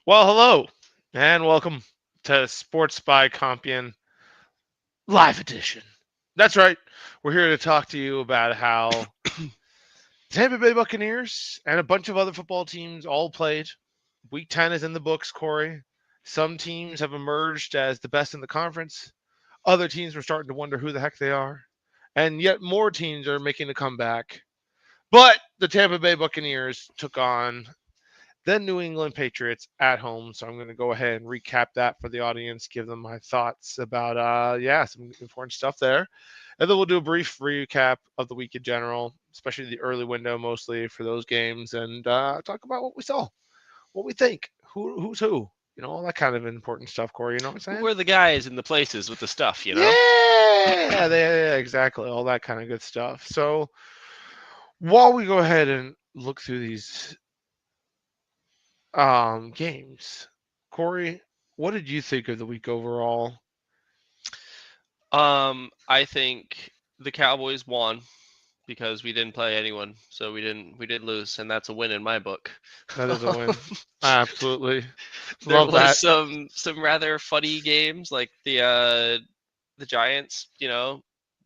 Well, hello and welcome to Sports by Compian Live Edition. That's right. We're here to talk to you about how Tampa Bay Buccaneers and a bunch of other football teams all played. Week 10 is in the books, Corey. Some teams have emerged as the best in the conference. Other teams were starting to wonder who the heck they are. And yet more teams are making a comeback. But the Tampa Bay Buccaneers took on then New England Patriots at home. So I'm going to go ahead and recap that for the audience, give them my thoughts about some important stuff there. And then we'll do a brief recap of the week in general, especially the early window mostly for those games, and talk about what we saw, what we think, who's who, all that kind of important stuff, Corey. You know what I'm Who saying? are the guys in the places with the stuff, Yeah, exactly. All that kind of good stuff. So while we go ahead and look through these games. Corey, what did you think of the week overall? I think the Cowboys won because we didn't play anyone, so we didn't lose, and that's a win in my book. That is a win. Absolutely. There Love was that. some rather funny games like the Giants,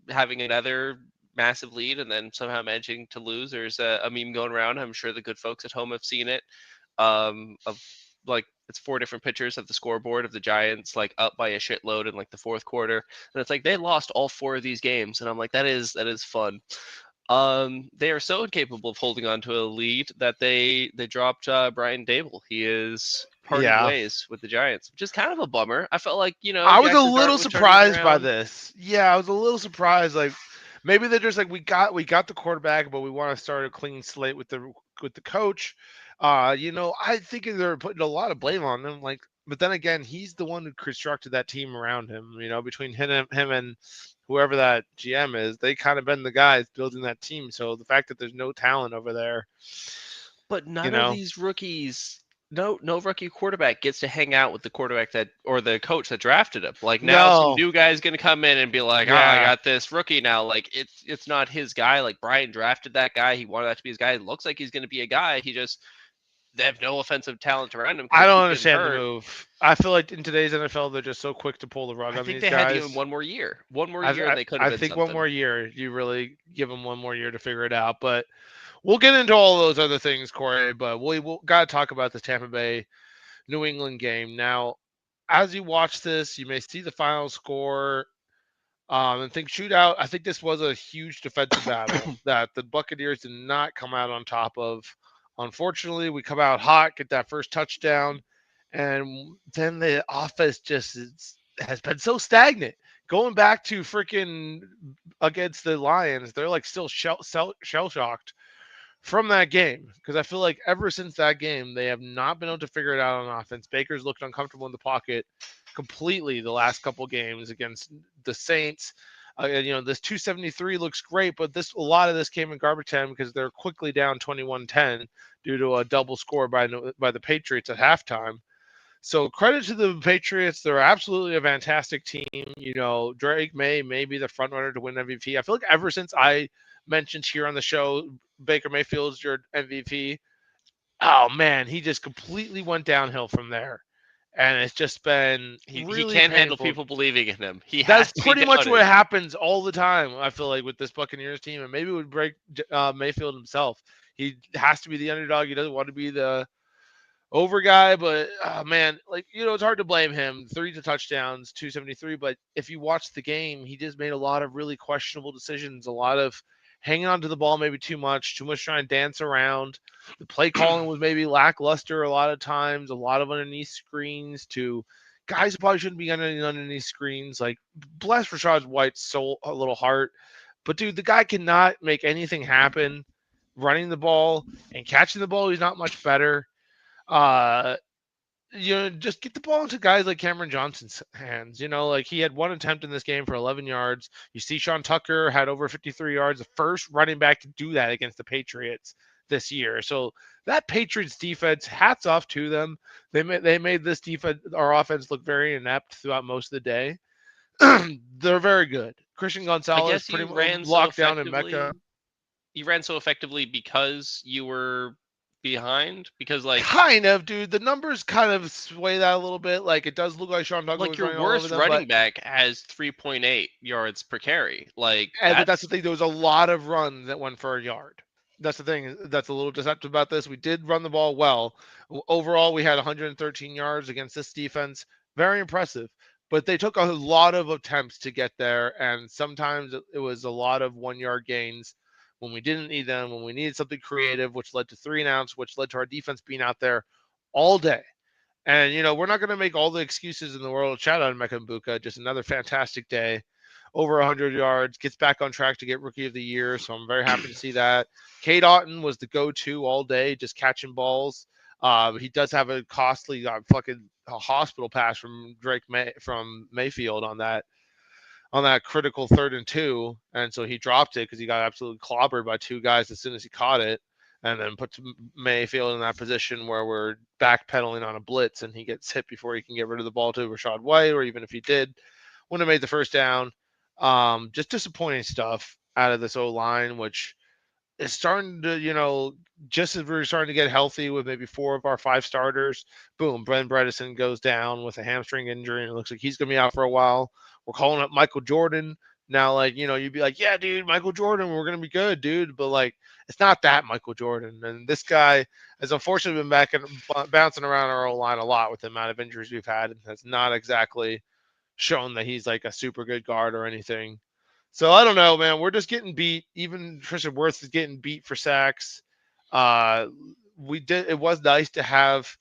having another massive lead and then somehow managing to lose. There's a meme going around. I'm sure the good folks at home have seen it. Of like it's four different pictures of the scoreboard of the Giants like up by a shitload in like the fourth quarter, and it's like they lost all four of these games, and I'm like that is fun. They are so incapable of holding on to a lead that they dropped Brian Dable. He is parted Yeah. ways with the Giants, which is kind of a bummer. I felt like I was a Jackson Dart little would turn it surprised by around. this. Yeah, I was a little surprised. Like maybe they're just like we got the quarterback, but we want to start a clean slate with the coach. I think they're putting a lot of blame on him. Like, but then again, he's the one who constructed that team around him. Between him and whoever that GM is, they kind of been the guys building that team. So the fact that there's no talent over there, But you none of know, these rookies, no rookie quarterback gets to hang out with the quarterback that or the coach that drafted him. Like now, some no, new guy's gonna come in and be like, "Oh, I yeah. got this rookie now." Like it's not his guy. Like Brian drafted that guy. He wanted that to be his guy. It looks like he's gonna be a guy. They have no offensive talent around him because I they don't keep getting understand the hurt. move. I feel like in today's NFL, they're just so quick to pull the rug I on think these they had to give him guys. one more year. One more I, year, and I they could have I been think one something. more year, you really give them one more year to figure it out. But we'll get into all those other things, Corey. But we'll got to talk about the Tampa Bay New England game now. As you watch this, you may see the final score and think shootout. I think this was a huge defensive battle that the Buccaneers did not come out on top of. Unfortunately, we come out hot, get that first touchdown, and then the offense has been so stagnant. Going back to freaking against the Lions, they're like still shell shocked from that game because I feel like ever since that game, they have not been able to figure it out on offense. Baker's looked uncomfortable in the pocket completely the last couple games against the Saints. This 273 looks great, but a lot of this came in garbage time because they're quickly down 21-10 due to a double score by the Patriots at halftime. So credit to the Patriots. They're absolutely a fantastic team. Drake may be the front runner to win MVP. I feel like ever since I mentioned here on the show, Baker Mayfield's your MVP. Oh man, he just completely went downhill from there. And it's just been He really can't handle painful. people believing in him. He That's has to be pretty much what doubted. happens all the time, I feel like, with this Buccaneers team. And maybe it would break Mayfield himself. He has to be the underdog. He doesn't want to be the over guy, but man, it's hard to blame him. Three to touchdowns, 273. But if you watch the game, he just made a lot of really questionable decisions, a lot of hanging on to the ball maybe too much trying to dance around. The play calling was maybe lackluster a lot of times, a lot of underneath screens to guys who probably shouldn't be underneath screens. Like, bless Rashad White's soul, a little heart. But dude, the guy cannot make anything happen running the ball and catching the ball. He's not much better. uh just get the ball into guys like Cameron Johnson's hands. Like he had one attempt in this game for 11 yards. You see Sean Tucker had over 53 yards, the first running back to do that against the Patriots this year. So that Patriots defense, hats off to them. They made this defense, our offense, look very inept throughout most of the day. They're very good. Christian I Gonzalez guess pretty much locked down in Mecca. you ran so effectively because you were behind? Because like Kind of, dude. The numbers kind of sway that a little bit. Like it does look like Sean Tucker was your running all over worst them, but running back has 3.8 yards per carry. Like but that's the that's thing. There was a lot of runs that went for a yard. That's the thing. That's a little deceptive about this. We did run the ball well. Overall, we had 113 yards against this defense. Very impressive. But they took a lot of attempts to get there, and sometimes it was a lot of 1 yard gains when we didn't need them, when we needed something creative, which led to 3 and outs, which led to our defense being out there all day. And we're not going to make all the excuses in the world. Shout out to Mekambuka, just another fantastic day, over 100 yards, gets back on track to get Rookie of the Year. So I'm very happy to see that. Cade Otton was the go-to all day, just catching balls. He does have a costly fucking hospital pass from from Mayfield on that critical 3rd and 2, and so he dropped it because he got absolutely clobbered by 2 guys as soon as he caught it, and then puts Mayfield in that position where we're backpedaling on a blitz, and he gets hit before he can get rid of the ball to Rashad White, or even if he did, wouldn't have made the first down. Just disappointing stuff out of this O line, which is starting to, just as we're starting to get healthy with maybe 4 of our 5 starters, boom, Brent Bredesen goes down with a hamstring injury, and it looks like he's going to be out for a while. We're calling up Michael Jordan. Now, like, you'd be like, yeah, dude, Michael Jordan, we're going to be good, dude. But, like, it's not that Michael Jordan. And this guy has unfortunately been back and bouncing around our O line a lot with the amount of injuries we've had, and has not exactly shown that he's like a super good guard or anything. So I don't know, man. We're just getting beat. Even Tristan Wirth is getting beat for sacks. Uh, It was nice to have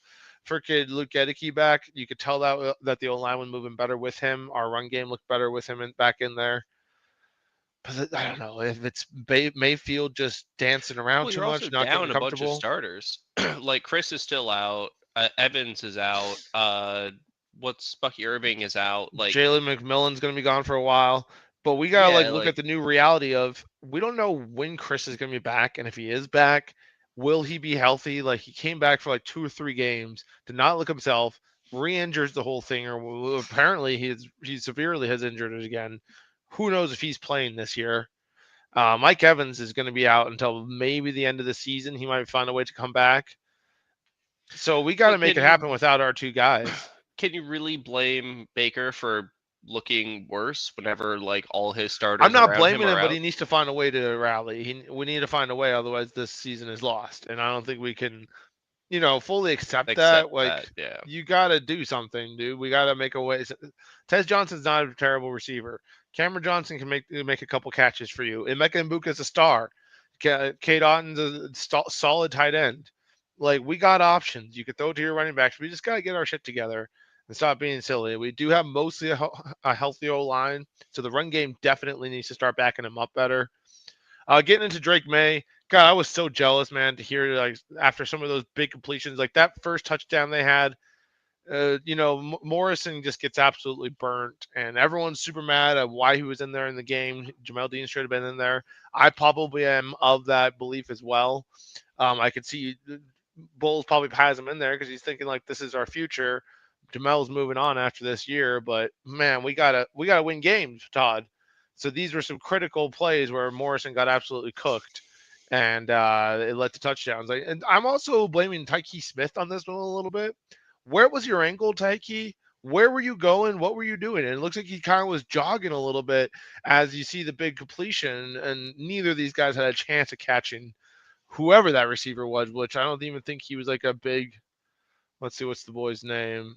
freaking Luke Gedeke back. You could tell that the O line was moving better with him. Our run game looked better with him back in there. But I don't know if it's Mayfield just dancing around well, too you're also much, not getting down a bunch of comfortable. starters. Like Chris is still out. Evans is out. What's Bucky Irving is out. Like Jalen McMillan's going to be gone for a while. But we got to yeah, look like at the new reality of we don't know when Chris is going to be back. And if he is back, will he be healthy? Like he came back for like 2 or 3 games, did not look himself, re-injures the whole thing, or apparently he severely has injured it again. Who knows if he's playing this year? Mike Evans is going to be out until maybe the end of the season. He might find a way to come back. So we got to make can it you happen without our 2 guys. can you really blame Baker for looking worse whenever like all his I'm starters not around him blaming are him, but he out? needs to find a way to rally. We need to find a way, otherwise this season is lost. And I don't think we can, fully accept Except that. Like that, yeah. you got to do something, dude. We got to make a way. Tez Johnson's not a terrible receiver. Cameron Johnson can make a couple catches for you. Emeka Mbuka's a star. Kate Otton's a solid tight end. Like we got options. You could throw to your running backs. We just got to get our shit together and stop being silly. We do have mostly a healthy O line, so the run game definitely needs to start backing him up better. Getting into Drake May, God, I was so jealous, man, to hear like after some of those big completions, like that first touchdown they had. Morrison just gets absolutely burnt, and everyone's super mad at why he was in there in the game. Jamel Dean should have been in there. I probably am of that belief as well. I could see Bulls probably has him in there because he's thinking like this is our future. Jamel's moving on after this year, but man, we gotta win games, Todd. So these were some critical plays where Morrison got absolutely cooked, and it led to touchdowns. And I'm also blaming Tyke Smith on this one a little bit. Where was your angle, Tyke? Where were you going? What were you doing? And it looks like he kind of was jogging a little bit as you see the big completion, and neither of these guys had a chance of catching whoever that receiver was, which I don't even think he was like a big. Let's see, what's the boy's name?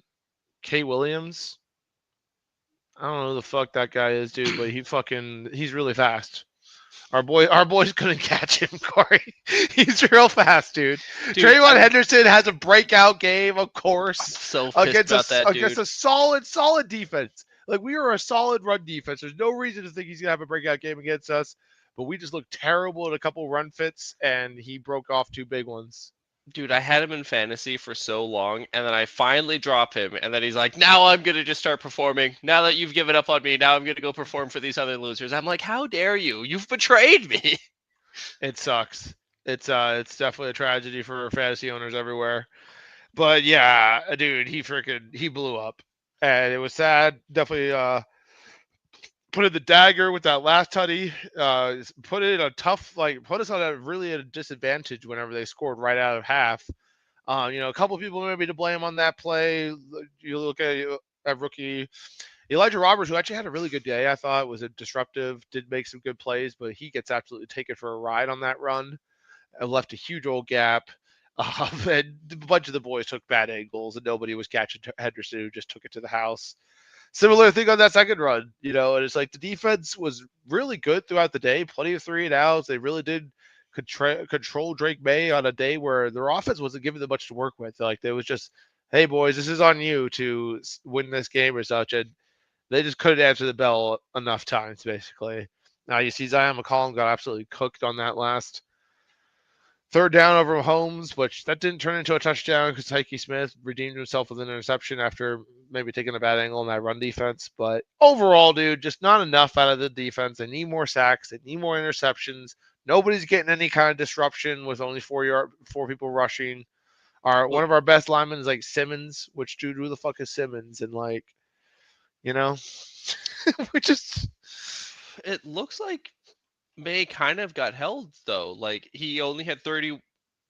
K Williams. I don't know who the fuck that guy is, dude, but he's really fast. Our boys couldn't catch him, Corey. He's real fast, dude. Dude, Trayvon Henderson has a breakout game, of I'm course, so pissed about that against dude. a solid defense. Like we are a solid run defense. There's no reason to think he's gonna have a breakout game against us. But we just looked terrible at a couple run fits, and he broke off 2 big ones. Dude, I had him in fantasy for so long, and then I finally drop him, and then he's like, now I'm going to just start performing. Now that you've given up on me, now I'm going to go perform for these other losers. I'm like, how dare you? You've betrayed me. It sucks. It's definitely a tragedy for fantasy owners everywhere. But yeah, dude, he blew up, and it was sad. Definitely put in the dagger with that last tutty. Put it in a tough, put us on a really at a disadvantage whenever they scored right out of half. A couple of people maybe to blame on that play. You look at rookie Elijah Roberts, who actually had a really good day. I thought was a disruptive, did make some good plays, but he gets absolutely taken for a ride on that run. Left a huge old gap. And a bunch of the boys took bad angles, and nobody was catching Henderson, who just took it to the house. Similar thing on that second run, and it's like the defense was really good throughout the day. Plenty of 3-and-outs. They really did control Drake May on a day where their offense wasn't giving them much to work with. Like, there was just, hey, boys, this is on you to win this game or such. And they just couldn't answer the bell enough times, basically. Now, you see Zion McCollum got absolutely cooked on that last third down over Holmes, which that didn't turn into a touchdown because Tyke Smith redeemed himself with an interception after maybe taking a bad angle in that run defense. But overall, dude, just not enough out of the defense. They need more sacks. They need more interceptions. Nobody's getting any kind of disruption with only four people rushing. One of our best linemen is like Simmons, which, dude, who the fuck is Simmons? And we just. It looks like May kind of got held though. Like, he only had a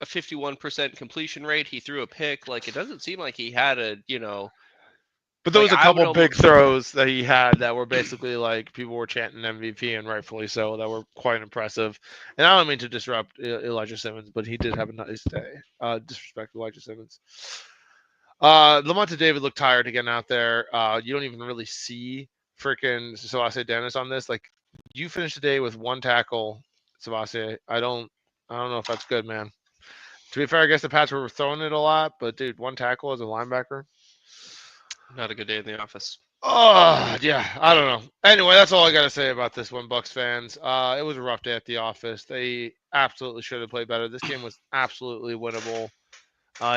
51% completion rate. He threw a pick. Like, it doesn't seem like he had But there was a couple big throws that he had that were basically like people were chanting MVP, and rightfully so, that were quite impressive. And I don't mean to disrupt Elijah Simmons, but he did have a nice day. Disrespect Elijah Simmons. Lamonte David looked tired again out there. You don't even really see freaking Savasi Dennis on this. Like, you finished the day with one tackle, Savasi. I don't know if that's good, man. To be fair, I guess the Pats were throwing it a lot, but dude, one tackle as a linebacker. Not a good day in the office. Oh, yeah, I don't know. Anyway, that's all I got to say about this one, Bucs fans. It was a rough day at the office. They absolutely should have played better. This game was absolutely winnable.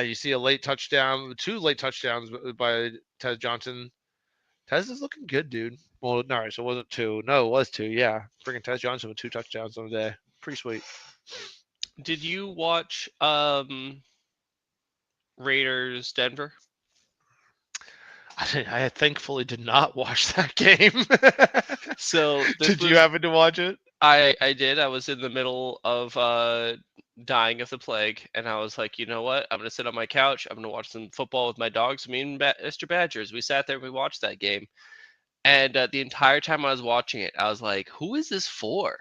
You see a late touchdown, 2 late touchdowns by Tez Johnson. Tez is looking good, dude. Well, no, so it wasn't 2. No, it was 2. Yeah, freaking Tez Johnson with 2 touchdowns on the day. Pretty sweet. Did you watch Raiders Denver? I thankfully did not watch that game. So did you happen to watch it? I did. I was in the middle of dying of the plague, and I was like, you know what? I'm gonna sit on my couch. I'm gonna watch some football with my dogs. Me and Mr. Badgers. We sat there and we watched that game, and the entire time I was watching it, I was like, who is this for?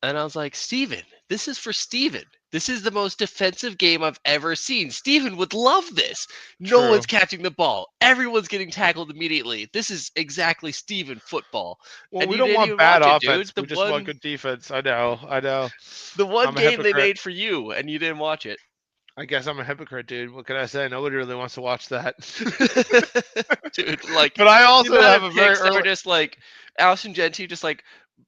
And I was like, Steven, this is for Steven. This is the most defensive game I've ever seen. Steven would love this. No one's catching the ball. Everyone's getting tackled immediately. This is exactly Steven football. Well, and we don't want bad offense. We just want good defense. I know. The one game they made for you, and you didn't watch it. I guess I'm a hypocrite, dude. What can I say? Nobody really wants to watch that. Dude, like, but I also have a very early... just like Allison Gentry just like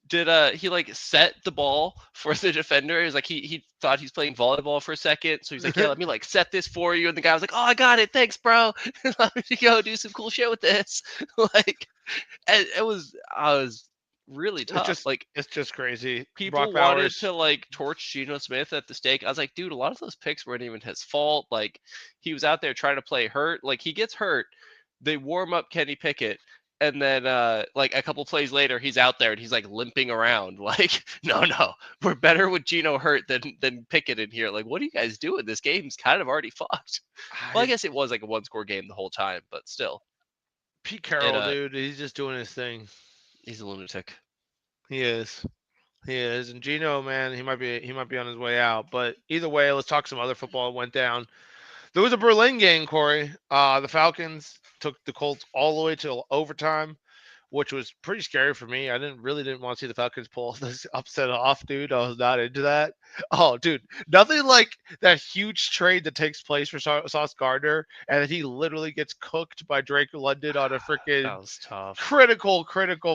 did he like set the ball for the defender. He's like he thought he's playing volleyball for a second, so he's like, yeah, let me like set this for you. And the guy was like, oh, I got it, thanks, bro. Let me go do some cool shit with this. Like, and I was really tough. It's just crazy. People wanted to like torch Geno Smith at the stake. I was like, dude, a lot of those picks weren't even his fault. Like, he was out there trying to play hurt. Like, he gets hurt. They warm up Kenny Pickett. And then, like, a couple plays later, he's out there and he's, like, limping around. Like, no, we're better with Geno hurt than Pickett in here. Like, what are you guys doing? This game's kind of already fucked. Well, I guess it was, like, a one-score game the whole time, but still. Pete Carroll, dude, he's just doing his thing. He's a lunatic. He is. And Geno, man, he might be on his way out. But either way, let's talk some other football that went down. There was a Berlin game, Corey. The Falcons took the Colts all the way to overtime, which was pretty scary for me. I really didn't want to see the Falcons pull this upset off, dude. I was not into that. Oh, dude, nothing like that huge trade that takes place for Sauce Gardner, and then he literally gets cooked by Drake London on a freaking that was tough. critical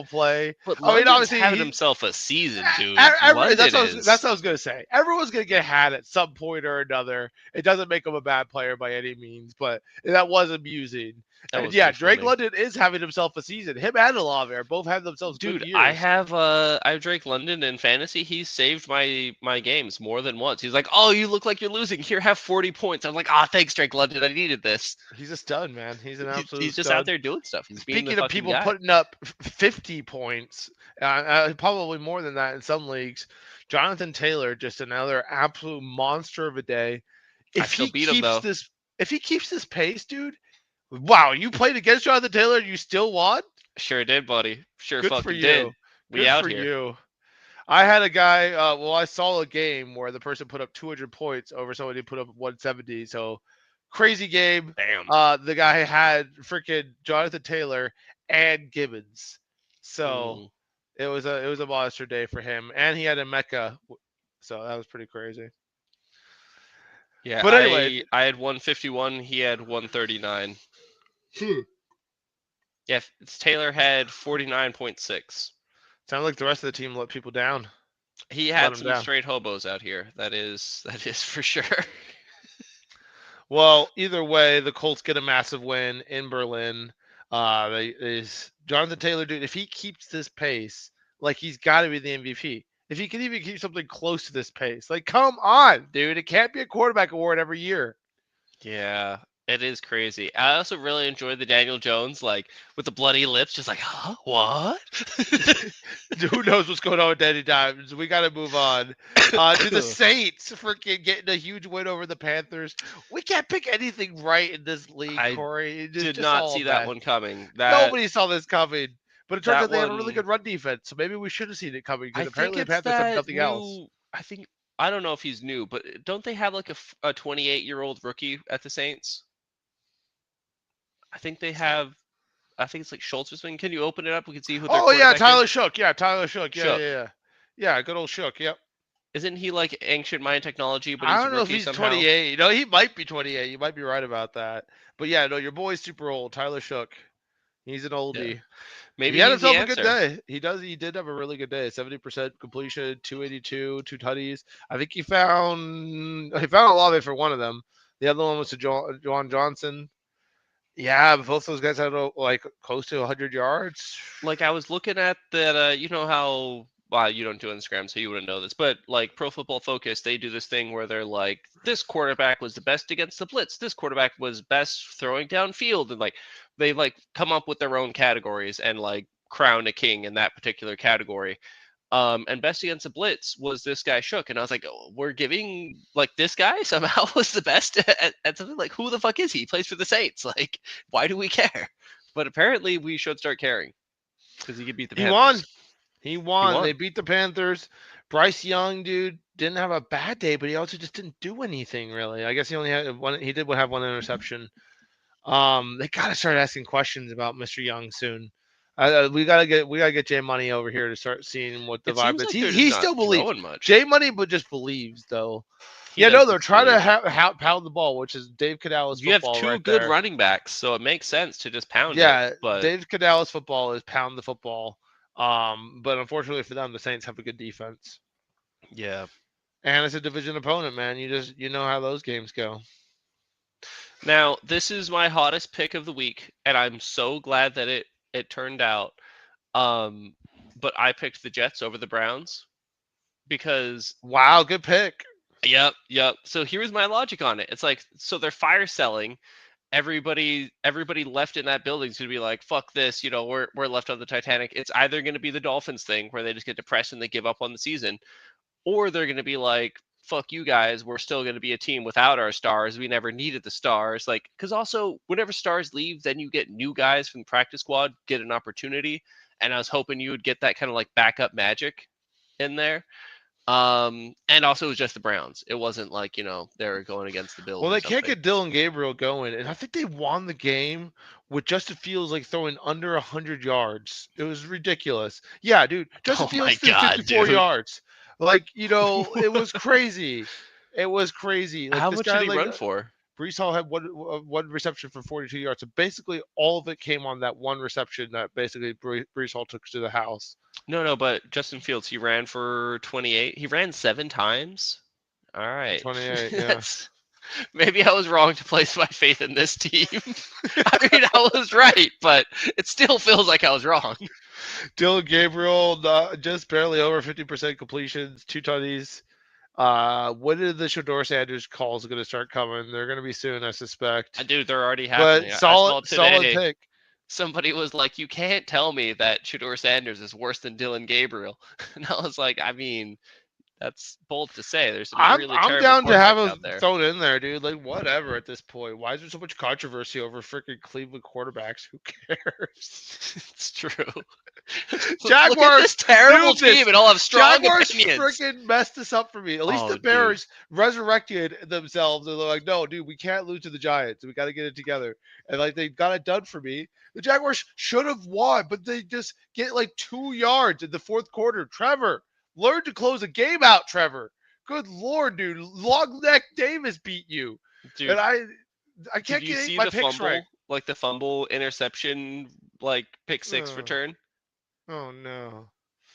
play. But London's obviously having himself a season, dude. That's what I was gonna say. Everyone's gonna get had at some point or another. It doesn't make him a bad player by any means, but that was amusing. That And was yeah, pretty Drake funny. London is having himself a season. Him and Olave both have themselves good Dude, I years. have Drake London in fantasy. He's saved my games more than once. He's like, "Oh, you look like you're losing. Here, have 40 points." I'm like, "Ah, thanks, Drake London. I needed this." He's a stud, man. He's an absolute He's just out stud. there doing stuff. He's being the Speaking of fucking people guy. putting up 50 points, probably more than that in some leagues, Jonathan Taylor just another absolute monster of a day. I If still he beat him keeps though. this, if he keeps this pace, dude, wow! You played against Jonathan Taylor, and you still won. Sure did, buddy. Sure Good for fucking did. you. We Good out for here. you. I had a guy. I saw a game where the person put up 200 points over somebody who put up 170. So crazy game. Damn. The guy had freaking Jonathan Taylor and Gibbons. So Mm. it was a monster day for him, and he had a Mecca. So that was pretty crazy. Yeah, But anyway, I had 151. He had 139. Yeah, Taylor had 49.6. sounds like the rest of the team let people down. He Let had him some down. straight hobos out here. That is for sure. Well, either way, the Colts get a massive win in Berlin. Is Jonathan Taylor, dude? If he keeps this pace, like he's got to be the MVP. If he can even keep something close to this pace, like come on, dude, it can't be a quarterback award every year. Yeah, it is crazy. I also really enjoyed the Daniel Jones, like with the bloody lips, just like, huh? What? Who knows what's going on with Danny Dimes? We got to move on to the Saints. Freaking getting a huge win over the Panthers. We can't pick anything right in this league, I Corey. It's did just not all see that bad. one coming. That Nobody saw this coming. But it turns that out they have a really one. good run defense, so maybe we should have seen it coming I because think apparently the it's Panthers have that nothing else. new. I don't know if he's new, but don't they have like a 28-year-old rookie at the Saints? I think they have. I think it's like Schultzman. Can you open it up? We can see who their Oh yeah, quarterback Tyler is. Shook. Yeah, Tyler Shook. Yeah, Shook. yeah, yeah. Yeah, good old Shook. Yep. Isn't he like ancient Mayan technology, but I he's a don't know if rookie he's somehow? 28. No, he might be 28. You might be right about that. But yeah, no, your boy's super old. Tyler Shook. He's an Yeah. oldie. He Maybe had he's the himself a good answer. day. He does. He did have a really good day. 70% completion, 282, two tutties. I think he found a lot of it for one of them. The other one was to John Johnson. Yeah, but both those guys had like close to 100 yards. Like I was looking at that. You know how. Well, you don't do Instagram, so you wouldn't know this. But like Pro Football Focus, they do this thing where they're like, this quarterback was the best against the blitz. This quarterback was best throwing downfield, and like they like come up with their own categories and like crown a king in that particular category. And best against the blitz was this guy Shook, and I was like, oh, we're giving like this guy somehow was the best at something. Like, who the fuck is he? He plays for the Saints. Like, why do we care? But apparently, we should start caring because he could beat the He won. Panthers. He He won. They won. beat the Panthers. Bryce Young, dude, didn't have a bad day, but he also just didn't do anything really. I guess he only had one. He did have one interception. They gotta start asking questions about Mr. Young soon. We gotta get J Money over here to start seeing what the It vibe seems is. like He they're just he not still believes. throwing much. J Money, but just believes though. He Yeah, no, does they're just trying to believe. pound the ball, which is Dave Canales You have football two right good there. running backs, so it makes sense to just pound it. Yeah, But Dave Canales football is pound the football. But unfortunately for them, the Saints have a good defense, yeah. and it's a division opponent, man. You know how those games go. Now, this is my hottest pick of the week, and I'm so glad that it turned out. Um, but I picked the Jets over the Browns because Wow, good pick. yep. So here's my logic on it. It's like so they're fire selling. Everybody left in that building is gonna be like, fuck this, we're left on the Titanic. It's either gonna be the Dolphins thing where they just get depressed and they give up on the season, or they're gonna be like, fuck you guys, we're still gonna be a team without our stars. We never needed the stars. Like, because also whenever stars leave, then you get new guys from the practice squad get an opportunity. And I was hoping you would get that kind of like backup magic in there. And also it was just the Browns. It wasn't like, they were going against the Bills Well, or they can't something. get Dylan Gabriel going, and I think they won the game with Justin Fields like throwing under 100 yards. It was ridiculous. Yeah, dude, Justin Oh my Fields threw god, 54 dude. yards. Like it was crazy. It was crazy. Like How this much did guy, he like run for? Brees Hall had one reception for 42 yards. So basically, all of it came on that one reception that basically Brees Hall took to the house. No, but Justin Fields, he ran for 28. He ran 7 times. All right. 28, yeah. That's Maybe I was wrong to place my faith in this team. I mean, I was right, but it still feels like I was wrong. Dylan Gabriel, just barely over 50% completions, 2 tutties. When are the Shador Sanders calls going to start coming? They're going to be soon, I suspect. Dude, they're already But happening. I solid, saw solid today pick. somebody was like, "You can't tell me that Shador Sanders is worse than Dylan Gabriel," and I was like, "I mean, that's bold to say. There's some really I'm terrible down to have quarterbacks him out there." thrown in there, dude. Like whatever at this point. Why is there so much controversy over freaking Cleveland quarterbacks? Who cares? It's true. Look at Jaguars this terrible knew this. team and all have strong Jaguars opinions. freaking messed this up for me. At least Oh, the dude. Bears resurrected themselves and they're like, no, dude, we can't lose to the Giants. We got to get it together. And like they got it done for me. The Jaguars should have won, but they just get like 2 yards in the fourth quarter. Trevor, learn to close a game out, Trevor. Good Lord, dude. Long neck Davis beat you. Dude, And I did can't you get see my the picks fumble? right. Like the fumble interception, like pick six Oh, return? oh no.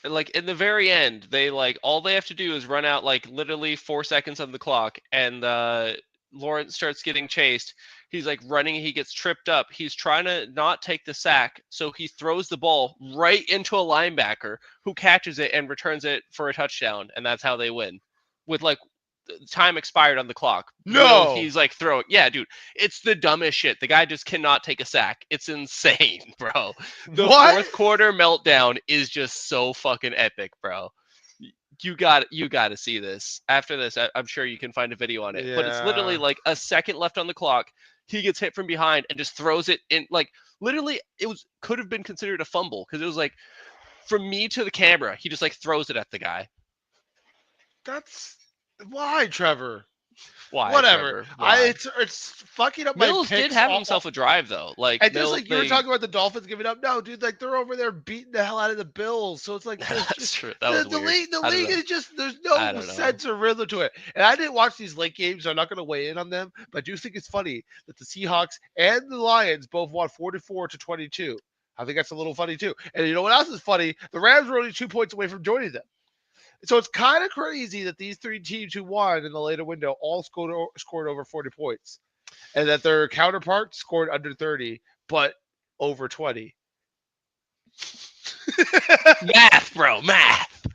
And, like in the very end, they like all they have to do is run out like literally 4 seconds on the clock, and Lawrence starts getting chased. He's like running, he gets tripped up. He's trying to not take the sack, so he throws the ball right into a linebacker who catches it and returns it for a touchdown, and that's how they win. With like time expired on the clock. Will No. he's like throwing? Yeah, dude, it's the dumbest shit. The guy just cannot take a sack. It's insane, bro. The What? fourth quarter meltdown is just so fucking epic, bro. You got to see this. After this, I'm sure you can find a video on it. But it's literally Yeah. like a second left on the clock. He gets hit from behind and just throws it in. Like literally, it was could have been considered a fumble because it was like from me to the camera. He just like throws it at the guy. That's why, Trevor. Why, Whatever. Trevor? Why? It's fucking up my Mills did picks. have himself a drive though. Like And just Mills, like you were talking about the Dolphins giving up. No, dude, like they're over there beating the hell out of the Bills. So it's like there's that's just true. That was the weird. league. The I don't league know. is just there's I no don't know. sense or rhythm to it. And I didn't watch these late games, so I'm not going to weigh in on them. But I do think it's funny that the Seahawks and the Lions both won 44-22. I think that's a little funny too. And you know what else is funny? The Rams were only 2 points away from joining them. So it's kind of crazy that these three teams who won in the later window all scored over 40 points, and that their counterparts scored under 30, but over 20. Math, bro, math.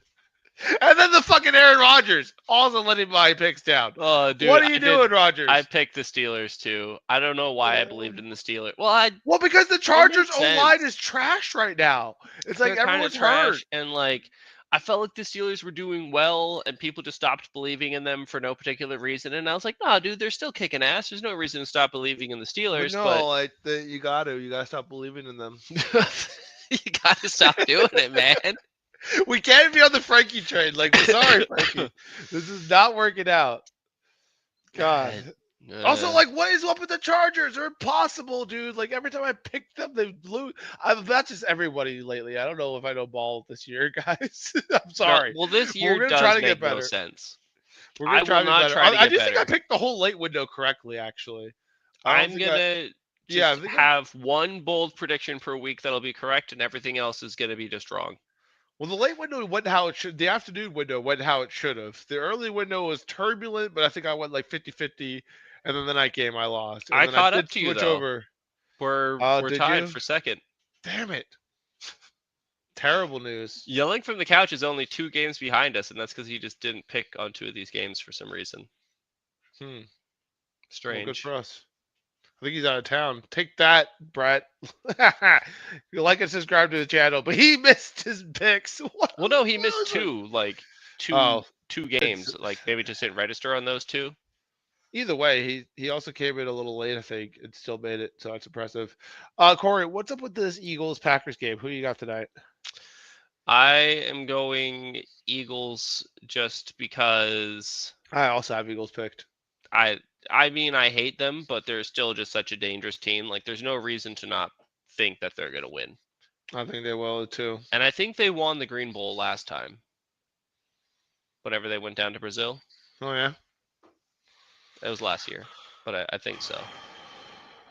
And then the fucking Aaron Rodgers also letting my picks down. Oh, dude, What are you doing, Rodgers? I picked the Steelers too. I don't know why I believed in the Steelers. Well, because the Chargers' makes O-line sense. is trash right now. It's like they're kind of everyone's hurt. trash, and like I felt like the Steelers were doing well, and people just stopped believing in them for no particular reason. And I was like, nah, dude, they're still kicking ass. There's no reason to stop believing in the Steelers. But no, you gotta stop believing in them. You gotta stop doing it, man. We can't be on the Frankie train. Like, sorry, Frankie. This is not working out. God. Also, like, what is up with the Chargers? They're impossible, dude. Like, every time I pick them, they lose. That's just everybody lately. I don't know if I know ball this year, guys. I'm sorry. No, well, this year We're gonna does try to make get better. no sense. We're gonna try to get better. try to I get do think I better. picked the whole late window correctly, actually. I'm gonna just I have one bold prediction per week that'll be correct, and everything else is gonna be just wrong. Well, the late window went how it should. The afternoon window went how it should have. The early window was turbulent, but I think I went like 50-50. And then the night game I lost. And I then caught did up to you switch though. over. We're Did tied you? for second. Damn it. Terrible news. Yelling from the couch is only 2 games behind us, and that's because he just didn't pick on 2 of these games for some reason. Strange. Well, good for us. I think he's out of town. Take that, Brett. You like and subscribe to the channel, but he missed his picks. Well, no, he missed 2, like two games. It's- Like maybe just didn't register on those 2. Either way, he also came in a little late, I think, and still made it, so that's impressive. Corey, what's up with this Eagles-Packers game? Who you got tonight? I am going Eagles just because I also have Eagles picked. I mean, I hate them, but they're still just such a dangerous team. Like, there's no reason to not think that they're going to win. I think they will, too. And I think they won the Green Bowl last time. Whenever they went down to Brazil. Oh, yeah? It was last year, but I think so.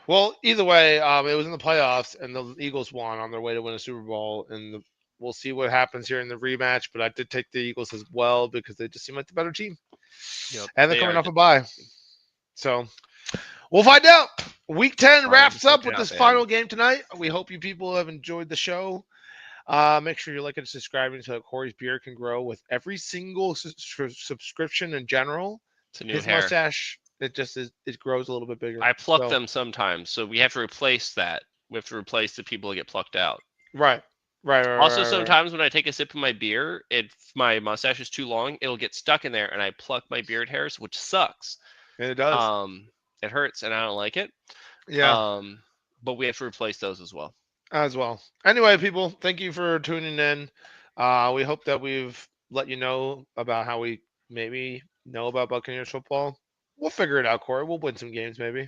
Well, either way, it was in the playoffs, and the Eagles won on their way to win a Super Bowl. And we'll see what happens here in the rematch. But I did take the Eagles as well because they just seem like the better team. Yep, and they're coming off a bye. So we'll find out. Week 10 Fine, wraps just look up it with out, this man. final game tonight. We hope you people have enjoyed the show. Make sure you're liking and subscribing so that Corey's beard can grow with every single subscription in general. It's a new His hair. mustache, it grows a little bit bigger. I pluck So them sometimes, so we have to replace that. We have to replace the people that get plucked out. right, right, right, Also, right, right. sometimes when I take a sip of my beer, if my mustache is too long, it'll get stuck in there, and I pluck my beard hairs, which sucks. And it does. It hurts, and I don't like it. Yeah, Um, but we have to replace those as well. as well. Anyway, people, thank you for tuning in. We hope that we've let you know about how we maybe know about Buccaneers football. We'll figure it out, Corey. We'll win some games, maybe.